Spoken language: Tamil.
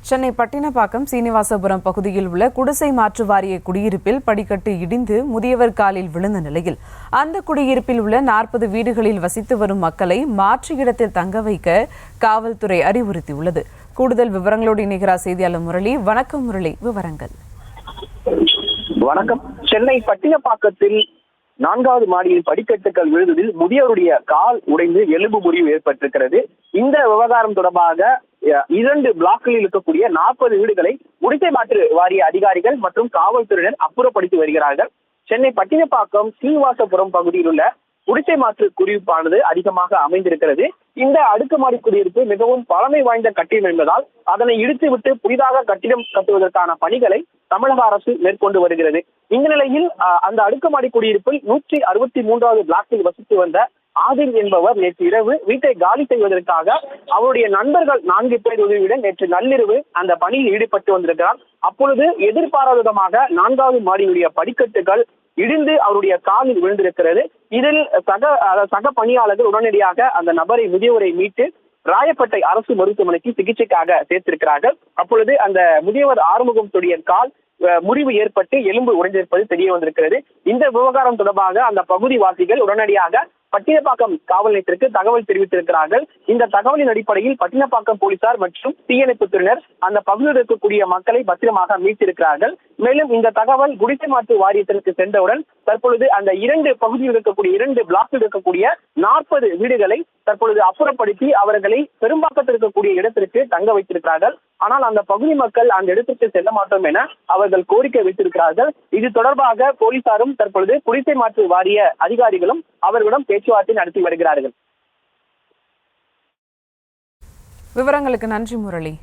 சென்னை பட்டினப்பாக்கம் சீனிவாசபுரம் பகுதியில் உள்ள குடிசை மாற்று வாரிய குடியிருப்பில் படிக்கட்டு இடிந்து முதியவர் காலில் விழுந்த நிலையில் அந்த குடியிருப்பில் உள்ள 40 வீடுகளில் வசித்து வரும் மக்களை மாற்று இடத்தில் தங்க வைக்க காவல்துறை அறிவுறுத்தியுள்ளது. கூடுதல் விவரங்களோடு இணைகிறார் செய்தியாளர் முரளி. வணக்கம் முரளி, விவரங்கள். வணக்கம். சென்னை பட்டினப்பாக்கத்தில் 4வது மாடியில் படிக்கட்டுகள் விழுந்ததில் முதியவருடைய கால் உடைந்து எலும்பு முறிவு ஏற்பட்டிருக்கிறது. இந்த விவகாரம் தொடர்பாக 2 பிளாக்கில் இருக்கக்கூடிய 40 வீடுகளை குடிசை மாற்று வாரிய அதிகாரிகள் மற்றும் காவல்துறையினர் அப்புறப்படுத்தி வருகிறார்கள். சென்னை பட்டினப்பாக்கம் சீனிவாசபுரம் பகுதியில் உள்ள குடிசை மாற்று குடியிருப்பானது அதிகமாக அமைந்திருக்கிறது. இந்த அடுக்குமாடி குடியிருப்பு மிகவும் பழமை வாய்ந்த கட்டிடம் என்பதால் அதனை இடித்துவிட்டு புதிதாக கட்டிடம் கட்டுவதற்கான பணிகளை தமிழக அரசு மேற்கொண்டு வருகிறது. இந்த நிலையில் அந்த அடுக்குமாடி குடியிருப்பில் 163வது பிளாக்கில் வசித்து வந்த ஆதில் என்பவர் நேற்று இரவு வீட்டை காலி செய்வதற்காக அவருடைய நண்பர்கள் 4 பேர் உதவியுடன் நேற்று நள்ளிரவு அந்த பணியில் ஈடுபட்டு வந்திருக்கிறார். அப்பொழுது எதிர்பாராத விதமாக 4வது மாடியுடைய படிக்கட்டுகள் இடிந்து அவருடைய காலில் விழுந்திருக்கிறது. இதில் சக பணியாளர்கள் உடனடியாக அந்த முதியவரை மீட்டு ராயப்பேட்டை அரசு மருத்துவமனைக்கு சிகிச்சைக்காக சேர்த்திருக்கிறார்கள். அப்பொழுது அந்த முதியவர் ஆறுமுகத்துடைய கால் முறிவு ஏற்பட்டு எலும்பு உடைந்திருப்பது தெரிய வந்திருக்கிறது. இந்த விவகாரம் தொடர்பாக அந்த பகுதி வாசிகள் உடனடியாக பட்டினப்பாக்கம் காவல் நிலையத்திற்கு தகவல் தெரிவித்திருக்கிறார்கள். இந்த தகவலின் அடிப்படையில் பட்டினப்பாக்கம் போலீசார் மற்றும் தீயணைப்பு துறையினர் அந்த பகுதியில் இருக்கக்கூடிய மக்களை பத்திரமாக மீட்டிருக்கிறார்கள். மேலும் இந்த தகவல் குடிசை மாற்று வாரியத்திற்கு சென்றவுடன் தற்பொழுது அந்த 2 பகுதியில் இருக்கக்கூடிய 2 பிளாக்கில் இருக்கக்கூடிய 40 வீடுகளை தற்பொழுது அப்புறப்படுத்தி அவர்களை பெரும்பாக்கத்தில் இருக்கக்கூடிய இடத்திற்கு தங்க வைத்திருக்கிறார்கள். ஆனால் அந்த பகுதி மக்கள் அந்த இடத்திற்கு செல்ல மாட்டோம் என அவர்கள் கோரிக்கை வைத்திருக்கிறார்கள். இது தொடர்பாக போலீசாரும் தற்பொழுது குடிசை மாற்று வாரிய அதிகாரிகளும் அவர்களிடம் பேச்சுவார்த்தை நடத்தி வருகிறார்கள். விவரங்களுக்கு நன்றி முரளி.